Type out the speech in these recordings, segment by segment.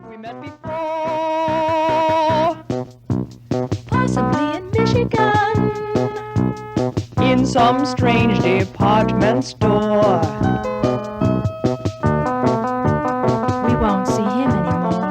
Have we met before? Possibly in Michigan, in some strange department store. We won't see him anymore.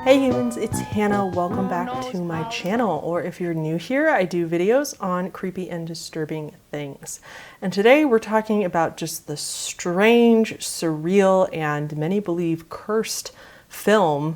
Hey humans, it's Hannah. Welcome back to my channel, or if you're new here, I do videos on creepy and disturbing things. And today we're talking about just the strange, surreal, and many believe cursed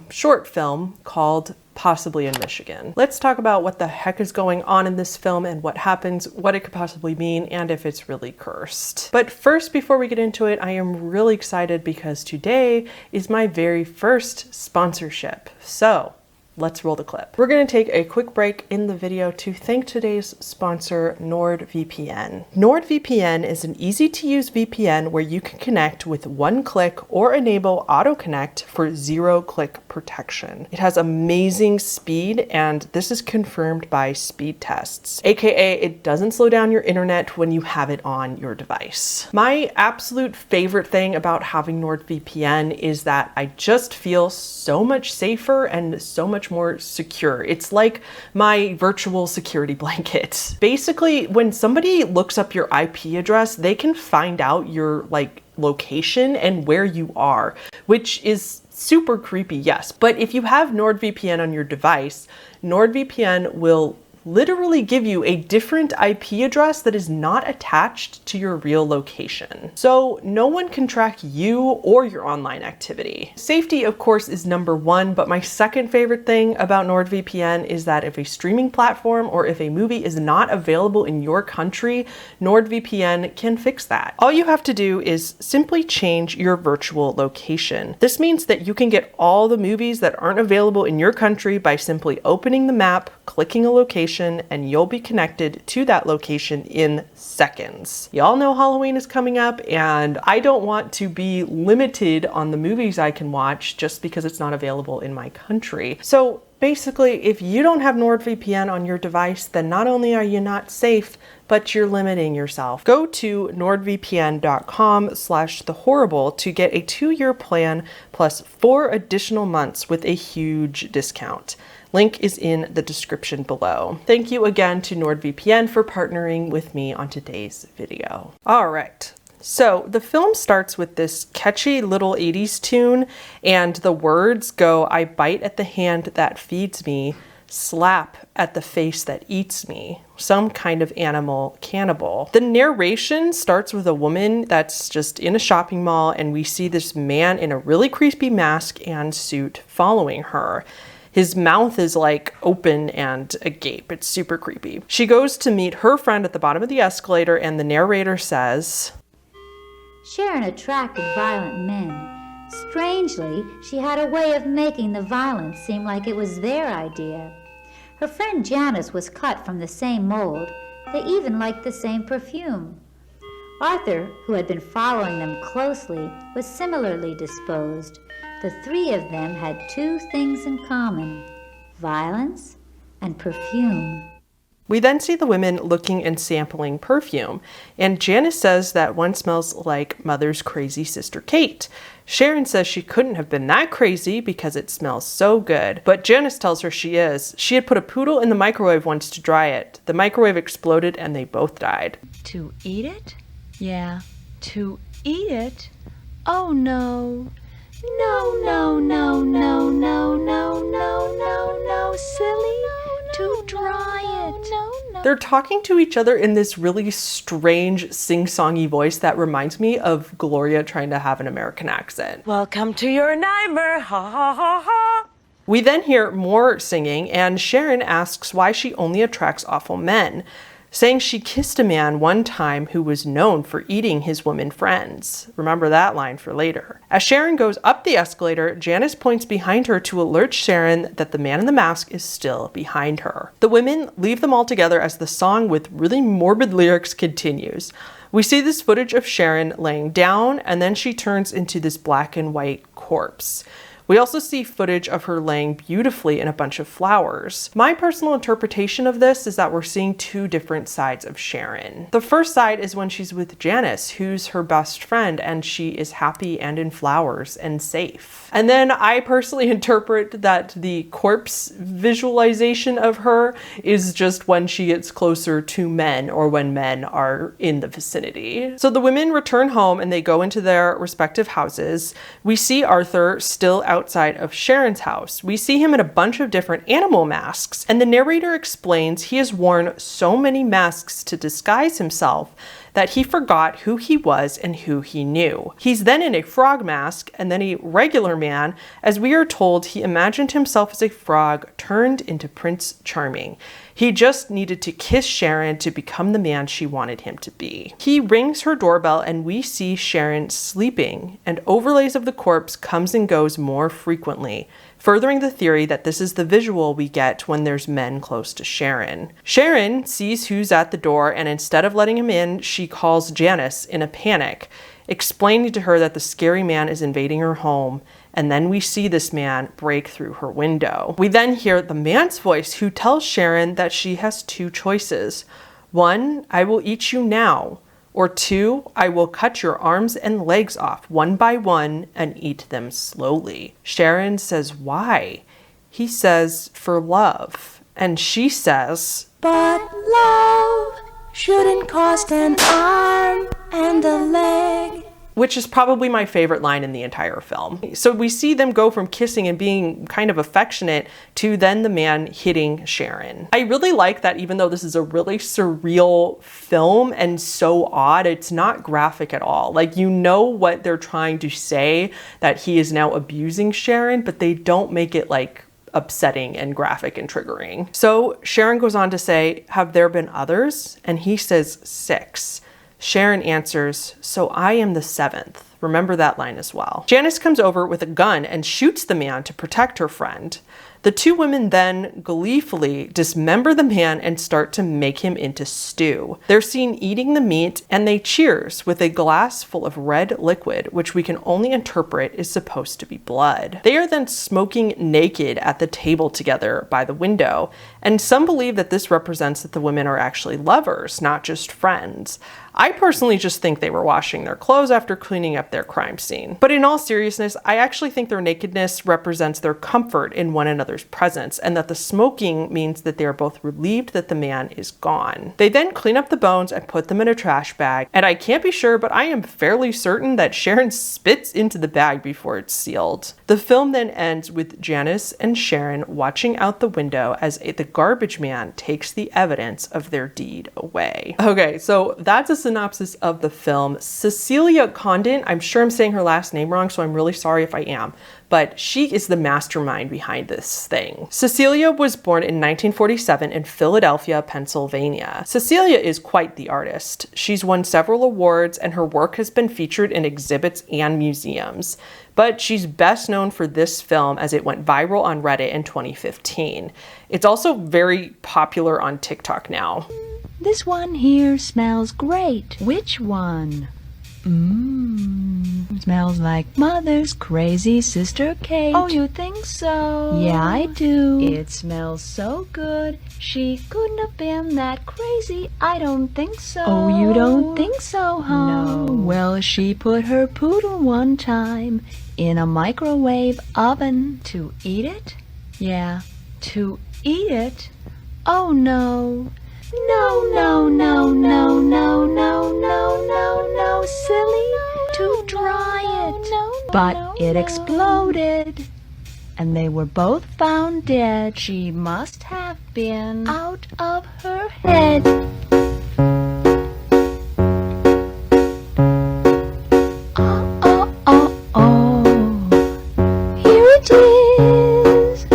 short film called Possibly in Michigan. Let's talk about what the heck is going on in this film and what happens, what it could possibly mean, and if it's really cursed. But first, before we get into it, I am really excited because today is my very first sponsorship. So let's roll the clip. We're going to take a quick break in the video to thank today's sponsor, NordVPN. NordVPN is an easy-to-use VPN where you can connect with one click or enable auto-connect for zero-click protection. It has amazing speed, and this is confirmed by speed tests, aka it doesn't slow down your internet when you have it on your device. My absolute favorite thing about having NordVPN is that I just feel so much safer and so much more secure. It's like my virtual security blanket. Basically, when somebody looks up your IP address, they can find out your location and where you are, which is super creepy, yes. But if you have NordVPN on your device, NordVPN will literally give you a different IP address that is not attached to your real location. So no one can track you or your online activity. Safety, of course, is number one, but my second favorite thing about NordVPN is that if a streaming platform or if a movie is not available in your country, NordVPN can fix that. All you have to do is simply change your virtual location. This means that you can get all the movies that aren't available in your country by simply opening the map, clicking a location, and you'll be connected to that location in seconds. Y'all know Halloween is coming up, and I don't want to be limited on the movies I can watch just because it's not available in my country. So basically, if you don't have NordVPN on your device, then not only are you not safe, but you're limiting yourself. Go to nordvpn.com/thehorrible to get a 2-year plan plus 4 additional months with a huge discount. Link is in the description below. Thank you again to NordVPN for partnering with me on today's video. All right. So the film starts with this catchy little 80s tune, and the words go, "I bite at the hand that feeds me, slap at the face that eats me." Some kind of animal cannibal. The narration starts with a woman that's just in a shopping mall, and we see this man in a really creepy mask and suit following her. His mouth is open and agape. It's super creepy. She goes to meet her friend at the bottom of the escalator, and the narrator says, Sharon attracted violent men. Strangely, she had a way of making the violence seem like it was their idea. Her friend Janice was cut from the same mold. They even liked the same perfume. Arthur, who had been following them closely, was similarly disposed. The 3 of them had 2 things in common: violence and perfume. We then see the women looking and sampling perfume, and Janice says that one smells like Mother's crazy sister Kate. Sharon says she couldn't have been that crazy because it smells so good, but Janice tells her she is. She had put a poodle in the microwave once to dry it. The microwave exploded and they both died. To eat it? Yeah. To eat it? Oh no. No, no, no, no, no, no, no, no, no, silly. To dry it. They're talking to each other in this really strange sing-songy voice that reminds me of Gloria trying to have an American accent. Welcome to your nightmare. Ha ha ha ha. We then hear more singing, and Sharon asks why she only attracts awful men, saying she kissed a man one time who was known for eating his women friends. Remember that line for later. As Sharon goes up the escalator, Janice points behind her to alert Sharon that the man in the mask is still behind her. The women leave them all together as the song with really morbid lyrics continues. We see this footage of Sharon laying down, and then she turns into this black and white corpse. We also see footage of her laying beautifully in a bunch of flowers. My personal interpretation of this is that we're seeing two different sides of Sharon. The first side is when she's with Janice, who's her best friend, and she is happy and in flowers and safe. And then I personally interpret that the corpse visualization of her is just when she gets closer to men or when men are in the vicinity. So the women return home and they go into their respective houses. We see Arthur still outside of Sharon's house. We see him in a bunch of different animal masks, and the narrator explains he has worn so many masks to disguise himself that he forgot who he was and who he knew. He's then in a frog mask and then a regular man, as we are told he imagined himself as a frog turned into Prince Charming. He just needed to kiss Sharon to become the man she wanted him to be. He rings her doorbell and we see Sharon sleeping, and overlays of the corpse comes and goes more frequently, furthering the theory that this is the visual we get when there's men close to Sharon. Sharon sees who's at the door, and instead of letting him in, she calls Janice in a panic, explaining to her that the scary man is invading her home, and then we see this man break through her window. We then hear the man's voice who tells Sharon that she has two choices. 1, I will eat you now. Or 2, I will cut your arms and legs off one by one and eat them slowly. Sharon says, why? He says, for love. And she says, But love shouldn't cost an arm and a leg. which is probably my favorite line in the entire film. So we see them go from kissing and being kind of affectionate to then the man hitting Sharon. I really like that even though this is a really surreal film and so odd, it's not graphic at all. Like, you know what they're trying to say, that he is now abusing Sharon, but they don't make it like upsetting and graphic and triggering. So Sharon goes on to say, have there been others? And he says 6. Sharon answers, so I am the 7th. Remember that line as well. Janice comes over with a gun and shoots the man to protect her friend. The two women then gleefully dismember the man and start to make him into stew. They're seen eating the meat and they cheers with a glass full of red liquid, which we can only interpret is supposed to be blood. They are then smoking naked at the table together by the window, and some believe that this represents that the women are actually lovers, not just friends. I personally just think they were washing their clothes after cleaning up their crime scene. But in all seriousness, I actually think their nakedness represents their comfort in one another's presence, and that the smoking means that they are both relieved that the man is gone. They then clean up the bones and put them in a trash bag, and I can't be sure, but I am fairly certain that Sharon spits into the bag before it's sealed. The film then ends with Janice and Sharon watching out the window as the garbage man takes the evidence of their deed away. Okay, so that's a synopsis of the film. Cecilia Condon, I'm sure I'm saying her last name wrong, so I'm really sorry if I am, but she is the mastermind behind this thing. Cecilia was born in 1947 in Philadelphia, Pennsylvania. Cecilia is quite the artist. She's won several awards and her work has been featured in exhibits and museums. But she's best known for this film as it went viral on Reddit in 2015. It's also very popular on TikTok now. This one here smells great. Which one? Smells like Mother's crazy sister Kate. Oh, you think so? Yeah, I do. It smells so good. She couldn't have been that crazy. I don't think so. Oh, you don't think so, huh? No. Well, she put her poodle one time in a microwave oven. To eat it? Yeah, to eat it? Oh, no. No, no, no, no, no, no, no, no, no, silly, to dry it. But it exploded, and they were both found dead. She must have been out of her head. Here it is.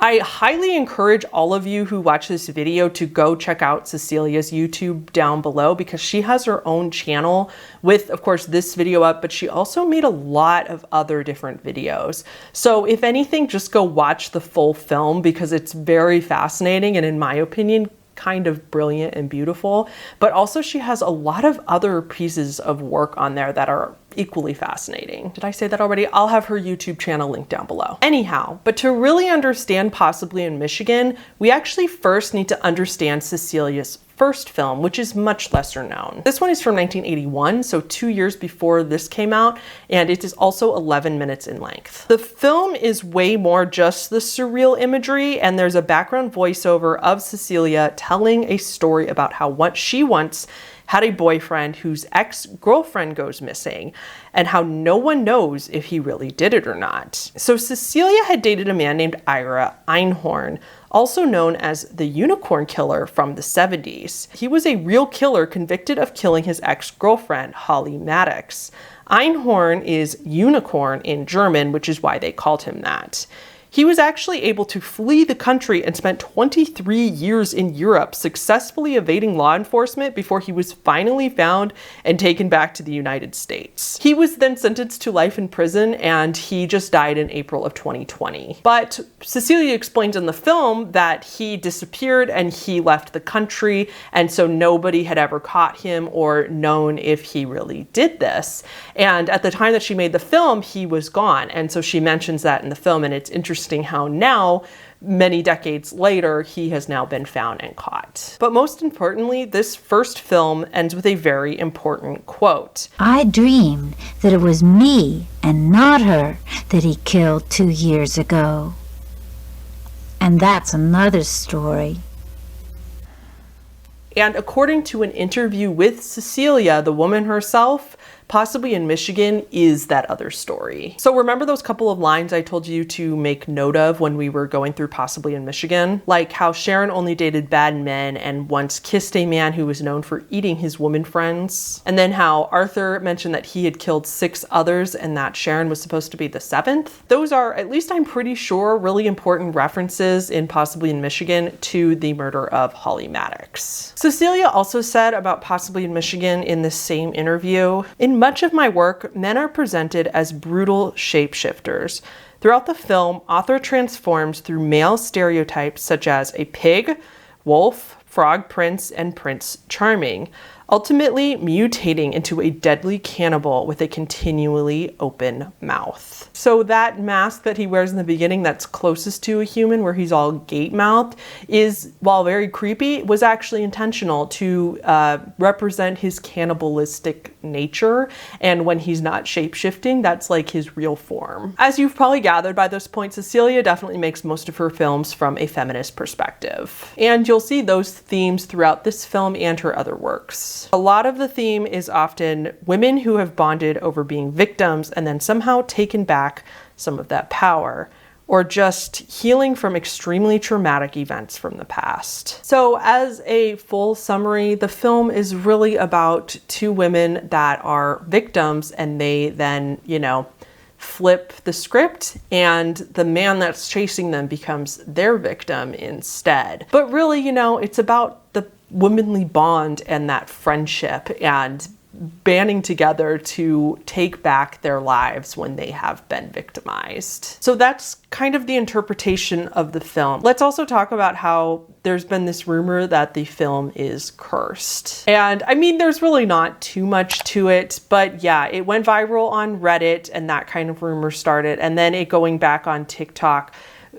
I highly encourage all of you who watch this video to go check out Cecilia's YouTube down below, because she has her own channel with, of course, this video up, but she also made a lot of other different videos. So if anything, just go watch the full film because it's very fascinating and, in my opinion, kind of brilliant and beautiful. But also she has a lot of other pieces of work on there that are equally fascinating. Did I say that already? I'll have her YouTube channel linked down below. Anyhow, but to really understand Possibly in Michigan, we actually first need to understand Cecilia's first film, which is much lesser known. This one is from 1981, so 2 years before this came out, and it is also 11 minutes in length. The film is way more just the surreal imagery, and there's a background voiceover of Cecilia telling a story about how she once had a boyfriend whose ex-girlfriend goes missing, and how no one knows if he really did it or not. So Cecilia had dated a man named Ira Einhorn, also known as the Unicorn Killer from the 70s. He was a real killer convicted of killing his ex-girlfriend, Holly Maddox. Einhorn is unicorn in German, which is why they called him that. He was actually able to flee the country and spent 23 years in Europe, successfully evading law enforcement before he was finally found and taken back to the United States. He was then sentenced to life in prison, and he just died in April of 2020. But Cecilia explains in the film that he disappeared and he left the country, and so nobody had ever caught him or known if he really did this. And at the time that she made the film, he was gone. And so she mentions that in the film, and it's interesting how now, many decades later, he has now been found and caught. But most importantly, this first film ends with a very important quote. I dreamed that it was me and not her that he killed 2 years ago. And that's another story. And according to an interview with Cecilia, the woman herself, Possibly in Michigan is that other story. So remember those couple of lines I told you to make note of when we were going through Possibly in Michigan? Like how Sharon only dated bad men and once kissed a man who was known for eating his woman friends. And then how Arthur mentioned that he had killed 6 others and that Sharon was supposed to be the 7th. Those are, at least I'm pretty sure, really important references in Possibly in Michigan to the murder of Holly Maddox. Cecilia also said about Possibly in Michigan in this same interview, "In much of my work, men are presented as brutal shapeshifters. Throughout the film, author transforms through male stereotypes such as a pig, wolf, frog prince, and Prince Charming, ultimately mutating into a deadly cannibal with a continually open mouth." So that mask that he wears in the beginning that's closest to a human, where he's all gape-mouthed, is, while very creepy, was actually intentional to represent his cannibalistic nature. And when he's not shape-shifting, that's like his real form. As you've probably gathered by this point, Cecilia definitely makes most of her films from a feminist perspective. And you'll see those themes throughout this film and her other works. A lot of the theme is often women who have bonded over being victims and then somehow taken back some of that power, or just healing from extremely traumatic events from the past. So as a full summary, the film is really about 2 women that are victims, and they then, flip the script, and the man that's chasing them becomes their victim instead. But really, it's about the womanly bond and that friendship and banding together to take back their lives when they have been victimized. So that's kind of the interpretation of the film. Let's also talk about how there's been this rumor that the film is cursed. And I mean, there's really not too much to it, but yeah, it went viral on Reddit and that kind of rumor started. And then it going back on TikTok,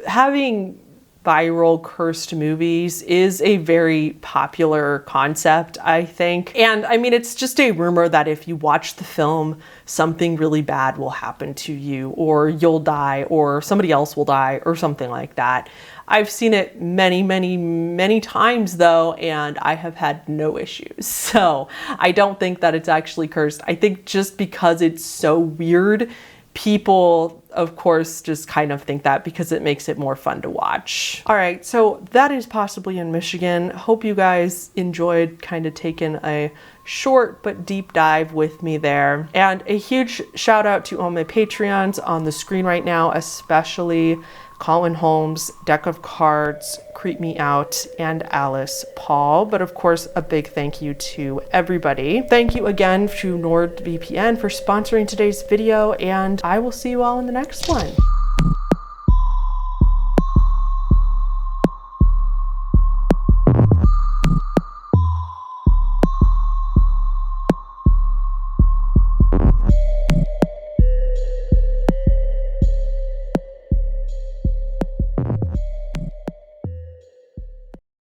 having viral cursed movies is a very popular concept, I think. And I mean, it's just a rumor that if you watch the film, something really bad will happen to you, or you'll die, or somebody else will die, or something like that. I've seen it many, many, many times though, and I have had no issues. So I don't think that it's actually cursed. I think just because it's so weird, people, of course, just kind of think that because it makes it more fun to watch. All right, so that is Possibly in Michigan. Hope you guys enjoyed kind of taking a short but deep dive with me there. And a huge shout out to all my Patreons on the screen right now, especially Colin Holmes, Deck of Cards, Creep Me Out, and Alice Paul. But of course, a big thank you to everybody. Thank you again to NordVPN for sponsoring today's video, and I will see you all in the next one.